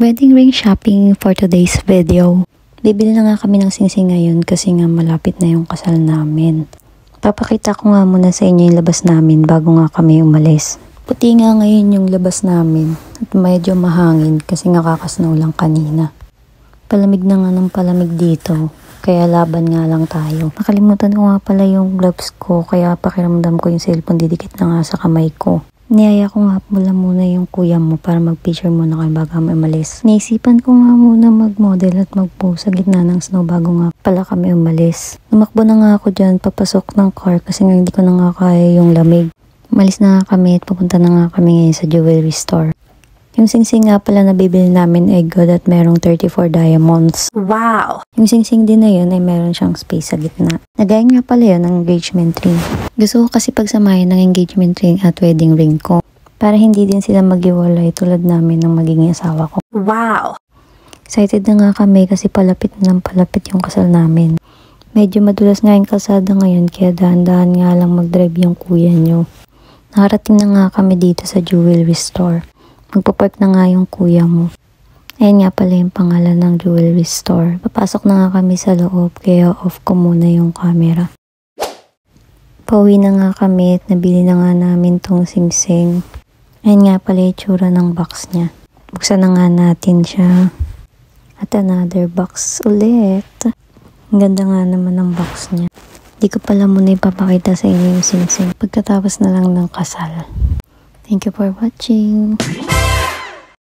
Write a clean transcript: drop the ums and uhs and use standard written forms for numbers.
Wedding ring shopping for today's video. Bibili na nga kami ng singsing ngayon kasi nga malapit na yung kasal namin. Papakita ko nga muna sa inyo yung labas namin bago nga kami umalis. Puti nga ngayon yung labas namin at medyo mahangin kasi nga kakasnow lang kanina. Palamig na nga ng palamig dito kaya laban nga lang tayo. Nakalimutan ko nga pala yung gloves ko kaya pakiramdam ko yung cellphone didikit na nga sa kamay ko. Niyaya ko nga muna yung kuya mo para mag-picture muna kayo bago kami umalis. Naisipan ko nga muna mag-model at mag-pose sa gitna ng snow bago nga pala kami umalis. Lumakbo na nga ako dyan papasok ng car kasi nga hindi ko na nga kaya yung lamig. Umalis na nga kami at pupunta na nga kami ngayon sa jewelry store. Yung singsing nga pala na bibili namin ay good at merong 34 diamonds. Wow! Yung singsing din na yun ay meron siyang space sa gitna. Nagaya nga pala yun ng engagement ring. Gusto ko kasi pagsamahin ng engagement ring at wedding ring ko. Para hindi din sila maghiwalay tulad namin ng magiging asawa ko. Wow! Excited na nga kami kasi palapit na palapit yung kasal namin. Medyo madulas nga yung kalsada ngayon kaya dahan-dahan nga lang mag-drive yung kuya nyo. Nakarating na nga kami dito sa jewelry store. Magpapark na nga yung kuya mo. Ayan nga pala yung pangalan ng jewelry store. Papasok na nga kami sa loob kaya off ko muna yung camera. Pauwi na nga kami at nabili na nga namin tong singsing. Ayan nga pala yung tsura ng box niya. Buksan na nga natin siya. At another box ulit. Ang ganda nga naman ng box niya. Di ko pala muna ipapakita sa inyo yung singsing pagkatapos na lang ng kasal. Thank you for watching.